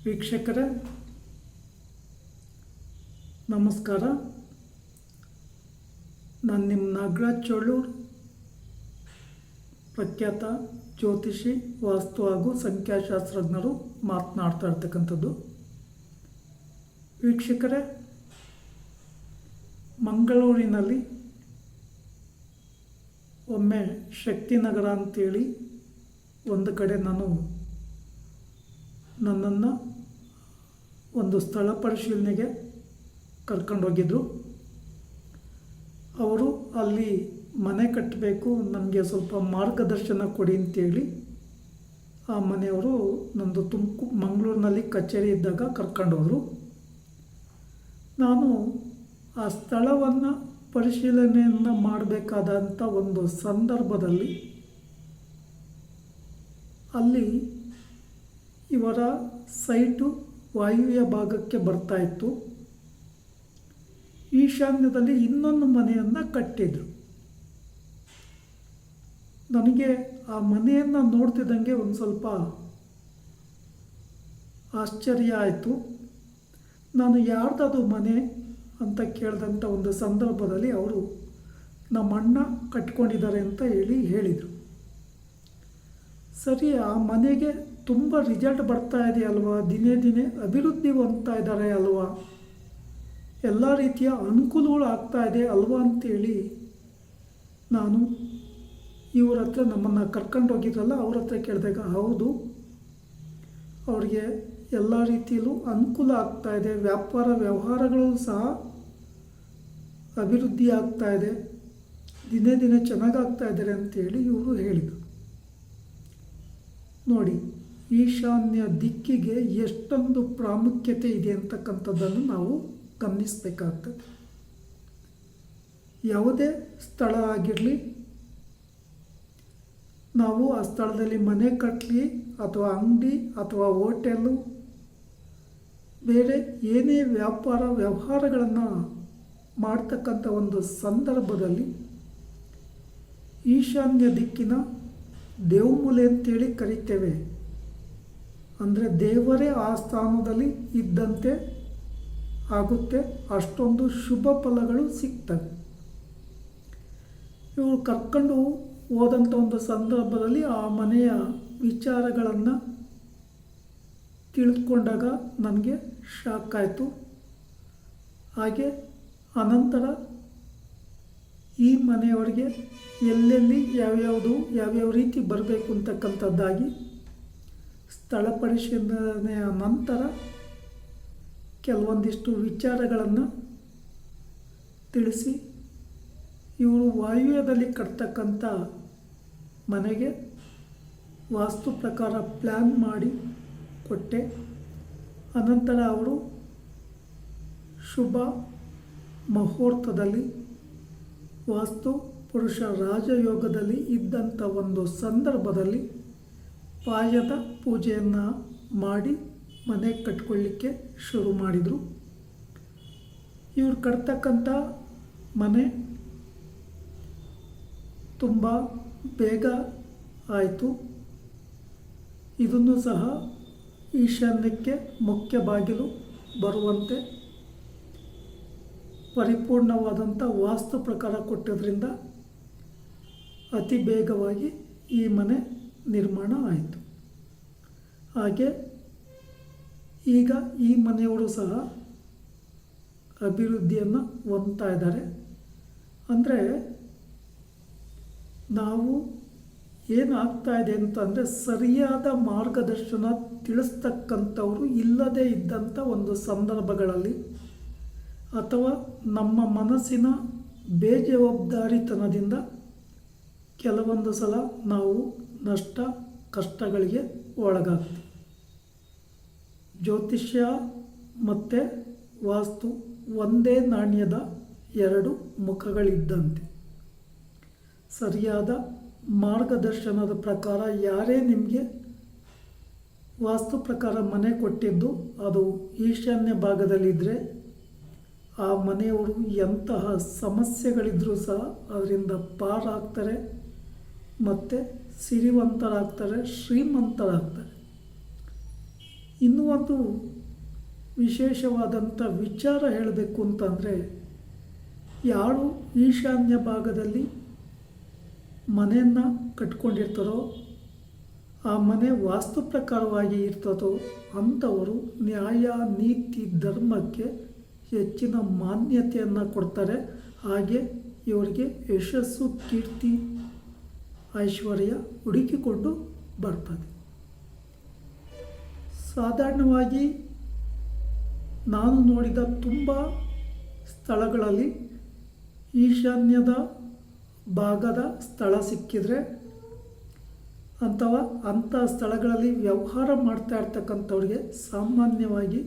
ವೀಕ್ಷಕರೇ ನಮಸ್ಕಾರ. ನಾನು ನಿಮ್ಮ ನಾಗರಾಜ್ ಚೋಳೂರು, ಪ್ರಖ್ಯಾತ ಜ್ಯೋತಿಷಿ, ವಾಸ್ತು ಹಾಗೂ ಸಂಖ್ಯಾಶಾಸ್ತ್ರಜ್ಞರು ಮಾತನಾಡ್ತಾ ಇರ್ತಕ್ಕಂಥದ್ದು. ವೀಕ್ಷಕರೇ, ಮಂಗಳೂರಿನಲ್ಲಿ ಒಮ್ಮೆ ಶಕ್ತಿನಗರ ಅಂತೇಳಿ ಒಂದು ಕಡೆ ನನ್ನನ್ನು ಒಂದು ಸ್ಥಳ ಪರಿಶೀಲನೆಗೆ ಕರ್ಕೊಂಡೋಗಿದ್ದರು. ಅವರು ಅಲ್ಲಿ ಮನೆ ಕಟ್ಟಬೇಕು, ನನಗೆ ಸ್ವಲ್ಪ ಮಾರ್ಗದರ್ಶನ ಕೊಡಿ ಅಂತೇಳಿ ಆ ಮನೆಯವರು ನಂದು ಮಂಗಳೂರಿನಲ್ಲಿ ಕಚೇರಿ ಇದ್ದಾಗ ಕರ್ಕೊಂಡೋದ್ರು. ನಾನು ಆ ಸ್ಥಳವನ್ನು ಪರಿಶೀಲನೆಯನ್ನು ಮಾಡಬೇಕಾದಂಥ ಒಂದು ಸಂದರ್ಭದಲ್ಲಿ ಅಲ್ಲಿ ಇವರ ಸೈಟು ವಾಯುವ್ಯ ಭಾಗಕ್ಕೆ ಬರ್ತಾಯಿತ್ತು. ಈಶಾನ್ಯದಲ್ಲಿ ಇನ್ನೊಂದು ಮನೆಯನ್ನು ಕಟ್ಟಿದರು. ನನಗೆ ಆ ಮನೆಯನ್ನು ನೋಡ್ತಿದ್ದಂಗೆ ಒಂದು ಸ್ವಲ್ಪ ಆಶ್ಚರ್ಯ ಆಯಿತು. ನಾನು ಯಾರ್ದದು ಮನೆ ಅಂತ ಕೇಳಿದಂಥ ಒಂದು ಸಂದರ್ಭದಲ್ಲಿ ಅವರು ನಮ್ಮ ಅಣ್ಣ ಕಟ್ಕೊಂಡಿದ್ದಾರೆ ಅಂತ ಹೇಳಿದರು. ಸರಿ, ಆ ಮನೆಗೆ ತುಂಬ ರಿಸಲ್ಟ್ ಬರ್ತಾ ಇದೆ ಅಲ್ವಾ, ದಿನೇ ದಿನೇ ಅಭಿವೃದ್ಧಿ ಹೊಂದ್ತಾ ಇದ್ದಾರೆ ಅಲ್ವಾ, ಎಲ್ಲ ರೀತಿಯ ಅನುಕೂಲಗಳು ಆಗ್ತಾ ಇದೆ ಅಲ್ವಾ ಅಂತೇಳಿ ನಾನು ಇವ್ರ ಹತ್ರ, ನಮ್ಮನ್ನು ಕರ್ಕೊಂಡೋಗಿದ್ರಲ್ಲ ಅವ್ರ ಹತ್ರ ಕೇಳಿದಾಗ, ಹೌದು, ಅವ್ರಿಗೆ ಎಲ್ಲ ರೀತಿಯಲ್ಲೂ ಅನುಕೂಲ ಆಗ್ತಾ ಇದೆ, ವ್ಯಾಪಾರ ವ್ಯವಹಾರಗಳು ಸಹ ಅಭಿವೃದ್ಧಿ ಆಗ್ತಾ ಇದೆ, ದಿನೇ ದಿನೇ ಚೆನ್ನಾಗಾಗ್ತಾ ಇದ್ದಾರೆ ಅಂತೇಳಿ ಇವರು ಹೇಳಿದರು. ನೋಡಿ, ಈಶಾನ್ಯ ದಿಕ್ಕಿಗೆ ಎಷ್ಟೊಂದು ಪ್ರಾಮುಖ್ಯತೆ ಇದೆ ಅಂತಕ್ಕಂಥದ್ದನ್ನು ನಾವು ಗಮನಿಸಬೇಕಾಗ್ತದೆ. ಯಾವುದೇ ಸ್ಥಳ ಆಗಿರಲಿ, ನಾವು ಆ ಸ್ಥಳದಲ್ಲಿ ಮನೆ ಕಟ್ಟಲಿ ಅಥವಾ ಅಂಗಡಿ ಅಥವಾ ಹೋಟೆಲು, ಬೇರೆ ಏನೇ ವ್ಯಾಪಾರ ವ್ಯವಹಾರಗಳನ್ನು ಮಾಡ್ತಕ್ಕಂಥ ಒಂದು ಸಂದರ್ಭದಲ್ಲಿ ಈಶಾನ್ಯ ದಿಕ್ಕಿನ ದೇವಮೂಲೆ ಅಂತೇಳಿ ಕರಿತೇವೆ. ಅಂದರೆ ದೇವರೇ ಆ ಸ್ಥಾನದಲ್ಲಿ ಇದ್ದಂತೆ ಆಗುತ್ತೆ, ಅಷ್ಟೊಂದು ಶುಭ ಫಲಗಳು ಸಿಗ್ತವೆ. ಇವರು ಕರ್ಕೊಂಡು ಹೋದಂಥ ಒಂದು ಸಂದರ್ಭದಲ್ಲಿ ಆ ಮನೆಯ ವಿಚಾರಗಳನ್ನು ತಿಳಿದುಕೊಂಡಾಗ ನನಗೆ ಶಾಕ್ ಆಯಿತು. ಹಾಗೆ ಅನಂತರ ಈ ಮನೆಯವರಿಗೆ ಎಲ್ಲೆಲ್ಲಿ ಯಾವ್ಯಾವ ರೀತಿ ಬರಬೇಕು ಅಂತಕ್ಕಂಥದ್ದಾಗಿ ಸ್ಥಳ ಪರಿಶೀಲನೆಯ ನಂತರ ಕೆಲವೊಂದಿಷ್ಟು ವಿಚಾರಗಳನ್ನು ತಿಳಿಸಿ, ಇವರು ವಾಯುವ್ಯದಲ್ಲಿ ಕಟ್ತಕ್ಕಂಥ ಮನೆಗೆ ವಾಸ್ತು ಪ್ರಕಾರ ಪ್ಲ್ಯಾನ್ ಮಾಡಿ ಕೊಟ್ಟೆ. ಅನಂತರ ಅವರು ಶುಭ ಮುಹೂರ್ತದಲ್ಲಿ ವಾಸ್ತು ಪುರುಷ ರಾಜಯೋಗದಲ್ಲಿ ಇದ್ದಂಥ ಒಂದು ಸಂದರ್ಭದಲ್ಲಿ ಪಾಯದ ಪೂಜೆಯನ್ನು ಮಾಡಿ ಮನೆ ಕಟ್ಕೊಳ್ಳಿಕ್ಕೆ ಶುರು ಮಾಡಿದರು. ಇವರು ಕಟ್ತಕ್ಕಂಥ ಮನೆ ತುಂಬ ಬೇಗ ಆಯಿತು. ಇದನ್ನು ಸಹ ಈಶಾನ್ಯಕ್ಕೆ ಮುಖ್ಯ ಬಾಗಿಲು ಬರುವಂತೆ ಪರಿಪೂರ್ಣವಾದಂಥ ವಾಸ್ತು ಪ್ರಕಾರ ಕೊಟ್ಟಿದ್ದರಿಂದ ಅತಿ ಬೇಗವಾಗಿ ಈ ಮನೆ ನಿರ್ಮಾಣ ಆಯಿತು. ಹಾಗೆ ಈಗ ಈ ಮನೆಯವರು ಸಹ ಅಭಿವೃದ್ಧಿಯನ್ನು ಹೊಂದ್ತಾ ಇದ್ದಾರೆ. ಅಂದರೆ ನಾವು ಏನಾಗ್ತಾ ಇದೆ ಅಂತಂದರೆ, ಸರಿಯಾದ ಮಾರ್ಗದರ್ಶನ ತಿಳಿಸ್ತಕ್ಕಂಥವರು ಇಲ್ಲದೇ ಇದ್ದಂಥ ಒಂದು ಸಂದರ್ಭಗಳಲ್ಲಿ ಅಥವಾ ನಮ್ಮ ಮನಸ್ಸಿನ ಬೇಜವಾಬ್ದಾರಿತನದಿಂದ ಕೆಲವೊಂದು ಸಲ ನಾವು ಕಷ್ಟಗಳಿಗೆ ಒಳಗಾಗ್ತೀವಿ. ಜ್ಯೋತಿಷ್ಯ ಮತ್ತು ವಾಸ್ತು ಒಂದೇ ನಾಣ್ಯದ ಎರಡು ಮುಖಗಳಿದ್ದಂತೆ. ಸರಿಯಾದ ಮಾರ್ಗದರ್ಶನದ ಪ್ರಕಾರ ಯಾರೇ ನಿಮಗೆ ವಾಸ್ತು ಪ್ರಕಾರ ಮನೆ ಕೊಟ್ಟಿದ್ದು ಅದು ಈಶಾನ್ಯ ಭಾಗದಲ್ಲಿದ್ದರೆ ಆ ಮನೆಯವರು ಎಂತಹ ಸಮಸ್ಯೆಗಳಿದ್ದರೂ ಸಹ ಅದರಿಂದ ಪಾರಾಗ್ತಾರೆ ಮತ್ತು ಸಿರಿವಂತರಾಗ್ತಾರೆ, ಶ್ರೀಮಂತರಾಗ್ತಾರೆ. ಇನ್ನೂ ಒಂದು ವಿಶೇಷವಾದಂಥ ವಿಚಾರ ಹೇಳಬೇಕು ಅಂತಂದರೆ, ಯಾರು ಈಶಾನ್ಯ ಭಾಗದಲ್ಲಿ ಮನೆಯನ್ನು ಕಟ್ಕೊಂಡಿರ್ತಾರೋ, ಆ ಮನೆ ವಾಸ್ತು ಪ್ರಕಾರವಾಗಿ ಇರ್ತದೋ ಅಂಥವರು ನ್ಯಾಯ, ನೀತಿ, ಧರ್ಮಕ್ಕೆ ಹೆಚ್ಚಿನ ಮಾನ್ಯತೆಯನ್ನು ಕೊಡ್ತಾರೆ. ಹಾಗೆ ಇವರಿಗೆ ಯಶಸ್ಸು, ಕೀರ್ತಿ, ಐಶ್ವರ್ಯ ಹುಡುಕಿಕೊಂಡು ಬರ್ತದೆ. ಸಾಧಾರಣವಾಗಿ ನಾನು ನೋಡಿದ ತುಂಬ ಸ್ಥಳಗಳಲ್ಲಿ ಈಶಾನ್ಯದ ಭಾಗದ ಸ್ಥಳ ಸಿಕ್ಕಿದರೆ ಅಂಥ ಸ್ಥಳಗಳಲ್ಲಿ ವ್ಯವಹಾರ ಮಾಡ್ತಾ ಇರ್ತಕ್ಕಂಥವ್ರಿಗೆ ಸಾಮಾನ್ಯವಾಗಿ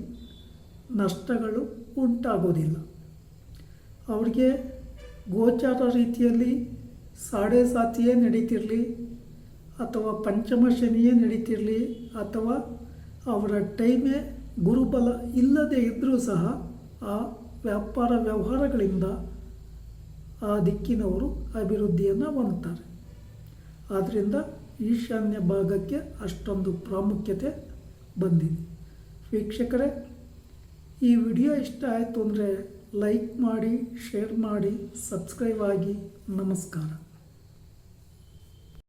ನಷ್ಟಗಳು ಉಂಟಾಗೋದಿಲ್ಲ. ಅವ್ರಿಗೆ ಗೋಚಾರ ರೀತಿಯಲ್ಲಿ ಸಾಡೆ ಸಾತಿಯೇ ನಡೀತಿರಲಿ, ಅಥವಾ ಪಂಚಮ ಶನಿಯೇ ನಡೀತಿರಲಿ, ಅಥವಾ ಅವರ ಟೈಮೇ ಗುರುಬಲ ಇಲ್ಲದೆ ಇದ್ದರೂ ಸಹ ಆ ವ್ಯಾಪಾರ ವ್ಯವಹಾರಗಳಿಂದ ಆ ದಿಕ್ಕಿನವರು ಅಭಿವೃದ್ಧಿಯನ್ನು ಹೊಂದ್ತಾರೆ. ಆದ್ದರಿಂದ ಈಶಾನ್ಯ ಭಾಗಕ್ಕೆ ಅಷ್ಟೊಂದು ಪ್ರಾಮುಖ್ಯತೆ ಬಂದಿದೆ. ವೀಕ್ಷಕರೇ, ಈ ವಿಡಿಯೋ ಇಷ್ಟ ಆಯಿತು ಅಂದರೆ ಲೈಕ್ ಮಾಡಿ, ಶೇರ್ ಮಾಡಿ, ಸಬ್ಸ್ಕ್ರೈಬ್ ಆಗಿ. ನಮಸ್ಕಾರ.